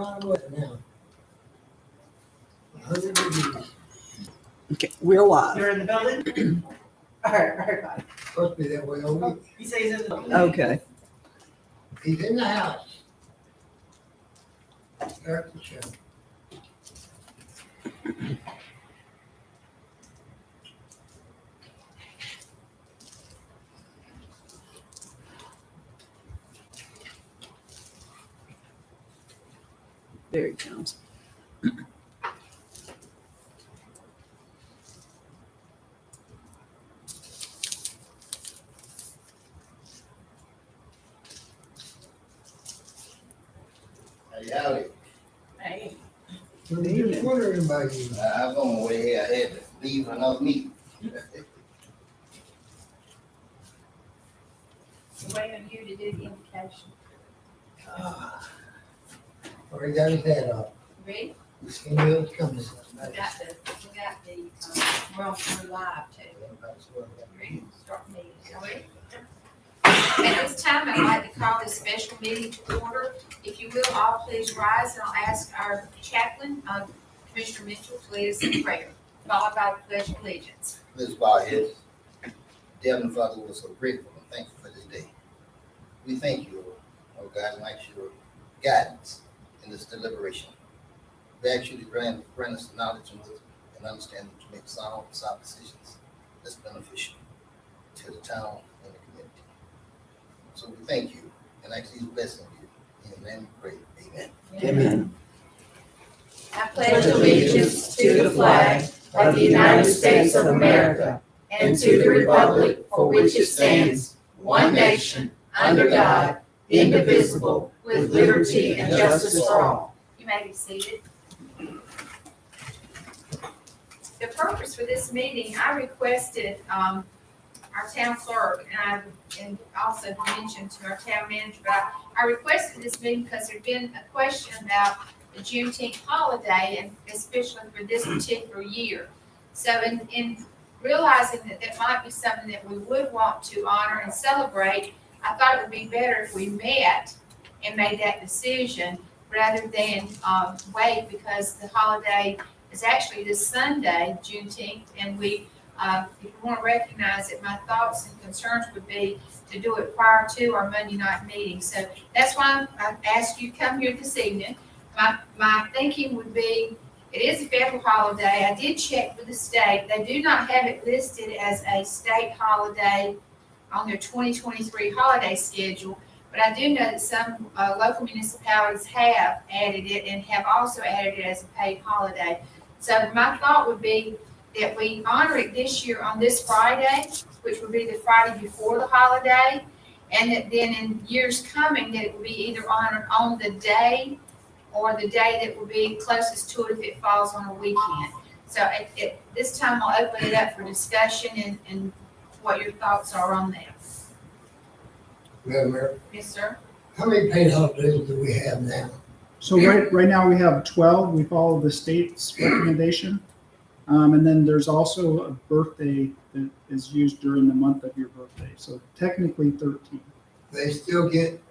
Carolina weather now. 100 degrees. Okay, we're live. You're in the building? All right, bye. Supposed to be that way all week. You say he's in the building? Okay. He's in the house. Start the show. There he comes. Hey, howdy. Hey. So we just wondering about you. I was on my way here. I had to leave another meeting. Waiting on you to do the invocation. Already got his head off. Ready? He knew it was coming. We we're live too. Ready? Start the meeting. You ready? At this time, I'd like to call this special meeting to order. If you will, all please rise, and I'll ask our chaplain, Commissioner Mitchell, to lead us in prayer, followed by the pledge of allegiance. Let's bow our heads. Dear Heavenly Father, we're so grateful and thankful for this day. We thank you, oh God, and ask your guidance in this deliberation. We ask you to grant us the knowledge and wisdom and understanding to make sound decisions that's beneficial to the town and the community. So we thank you and ask these blessings you. In your name we pray. Amen. Amen. I pledge allegiance to the flag of the United States of America and to the republic for which it stands, one nation, under God, indivisible, with liberty and justice for all. You may be seated. The purpose for this meeting, I requested our town clerk, and also mentioned to our town manager, but I requested this meeting because there'd been a question about the Juneteenth holiday, and especially for this particular year. So in realizing that that might be something that we would want to honor and celebrate, I thought it would be better if we met and made that decision rather than wait, because the holiday is actually this Sunday, Juneteenth, and we, if you want to recognize it, my thoughts and concerns would be to do it prior to our Monday night meeting. So that's why I asked you to come here this evening. My thinking would be, it is a federal holiday. I did check with the state. They do not have it listed as a state holiday on their 2023 holiday schedule, but I do know that some local municipalities have added it and have also added it as a paid holiday. So my thought would be that we honor it this year on this Friday, which would be the Friday before the holiday, and that then in years coming, that it would be either honored on the day or the day that will be closest to it if it falls on a weekend. So at this time, I'll open it up for discussion and what your thoughts are on that. Madam Mayor, Yes, sir. how many paid holidays do we have now? So right now we have 12. We follow the state's recommendation. And then there's also a birthday that is used during the month of your birthday. So technically 13. They still get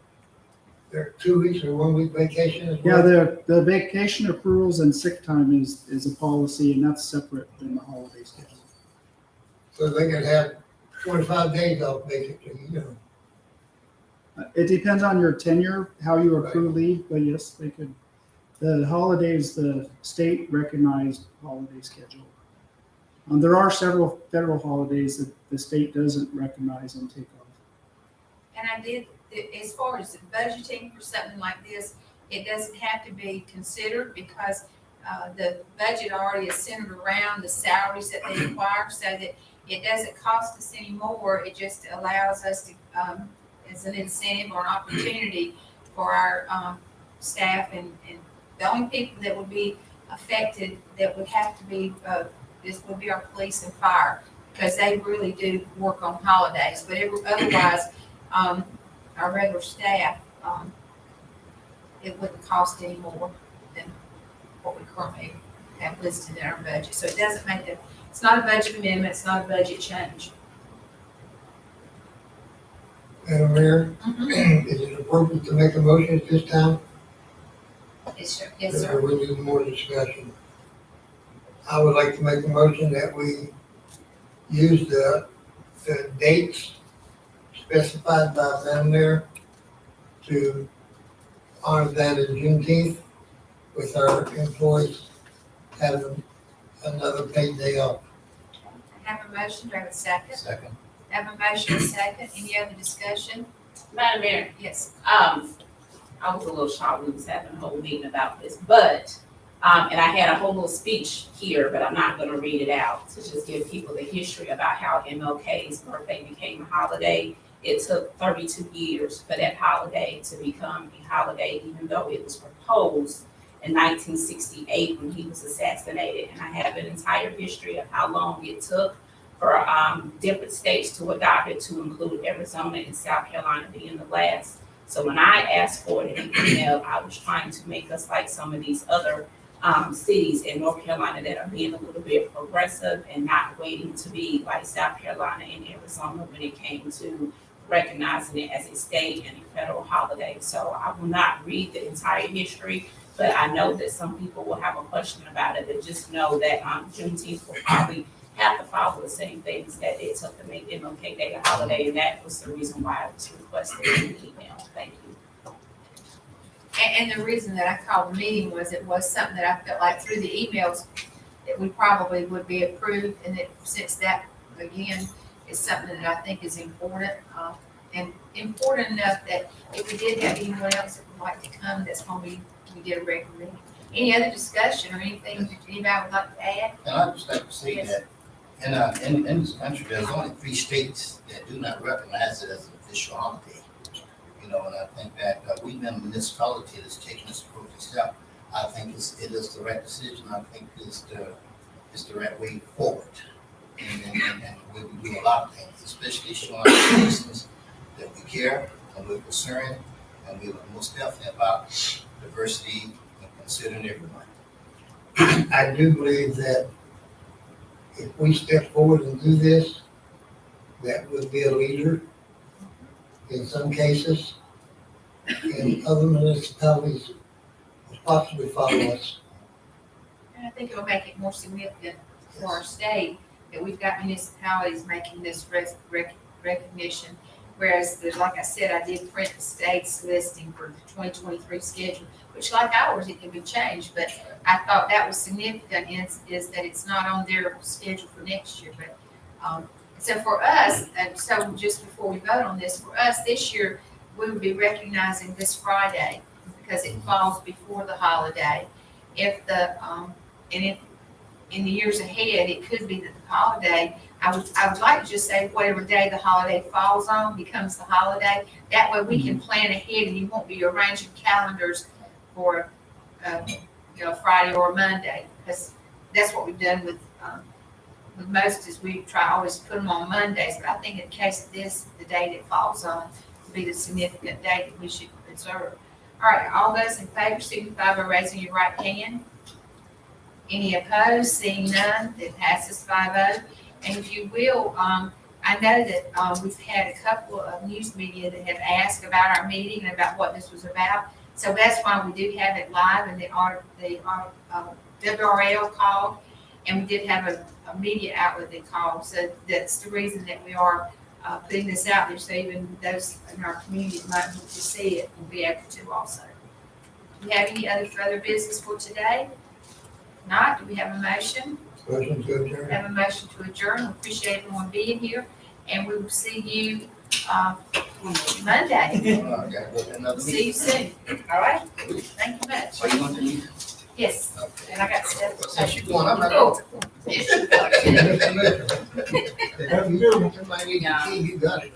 their 2 weeks or 1 week vacation as Yeah, well? the vacation accruals and sick time is a policy, and that's separate than the holiday schedule. So they could have 25 days off basically, you know. It depends on your tenure, how you accrue leave, but yes, they could. The holidays, the state recognized holiday schedule. There are several federal holidays that the state doesn't recognize and take off. And I did, as far as budgeting for something like this, it doesn't have to be considered because the budget already is centered around the salaries that they require, so that it doesn't cost us any more. It just allows us to, as an incentive or an opportunity for our staff, and the only people that would be affected that would have to be, this would be our police and fire, because they really do work on holidays. But otherwise, our regular staff, it wouldn't cost any more than what we currently have listed in our budget. So it doesn't make it, it's not a budget amendment, it's not a budget change. Madam Mayor, is it appropriate to make a motion at this time? Yes, sir. Yes, So sir. we need more discussion. I would like to make a motion that we use the dates specified by Madam Mayor to honor that in Juneteenth with our employees having another paid day off. I have a motion, do I have a second? Second. I have a motion, a second, any other discussion? Madam Mayor, Yes. I was a little shocked we was having a whole meeting about this, but, and I had a whole little speech here, but I'm not gonna read it out to just give people the history about how MLK's birthday became a holiday. It took 32 years for that holiday to become a holiday, even though it was proposed in 1968 when he was assassinated. And I have an entire history of how long it took for different states to adopt it, to include Arizona and South Carolina being the last. So when I asked for it in email, I was trying to make us like some of these other cities in North Carolina that are being a little bit progressive and not waiting to be like South Carolina and Arizona when it came to recognizing it as a state and a federal holiday. So I will not read the entire history, but I know that some people will have a question about it, but just know that Juneteenth will probably have to follow the same things that it took to make MLK Day a holiday, and that was the reason why it was requested in the email. Thank you. And the reason that I called the meeting was it was something that I felt like through the emails that we probably would be approved, and that since that, again, is something that I think is important, and important enough that if we did have anyone else that would like to come, that's when we did a regular meeting. Any other discussion or anything that anybody would like to add? And I'd just like to say Yes. that in this country, there's only 3 states that do not recognize it as an official holiday. You know, and I think that we've been a municipality that's taken this approach itself. I think it is the right decision. I think it's the right way forward. And we do a lot of things, especially showing our citizens that we care and we're concerned, and we're most definitely about diversity and considering everyone. I do believe that if we step forward and do this, that we'll be a leader in some cases, and other municipalities will possibly follow us. And I think it'll make it more significant for our state that we've got municipalities making this recognition. Whereas there's, like I said, I did print the state's listing for the 2023 schedule, which like ours, it can be changed, but I thought that was significant is that it's not on their schedule for next year. But, so for us, and so just before we vote on this, for us this year, we would be recognizing this Friday because it falls before the holiday. If the, and if in the years ahead, it could be that the holiday, I would like to just say whatever day the holiday falls on becomes the holiday. That way we can plan ahead and you won't be arranging calendars for, Friday or Monday. Because that's what we've done with most is we try always put them on Mondays. But I think in case of this, the day that falls on will be the significant day that we should observe. All right, all those in favor signify by raising your right hand. Any opposed? Seeing none, it passes 5-0. And if you will, I know that we've had a couple of news media that have asked about our meeting and about what this was about. So that's why we do have it live, and the WRL called, and we did have a media outlet that called. So that's the reason that we are putting this out there, so even those in our community might need to see it and be able to also. Do we have any other further business for today? Not, do we have a motion? Motion to adjourn. Have a motion to adjourn. We appreciate everyone being here, and we will see you Monday. Gotta go to another See you meeting. soon. All right? Thank you much. Are you going to meet? Yes, Okay. and I got stuff. Well, since you're going, I'm not Cool. going. Yes, you got it. Have you, you might need to see you got it.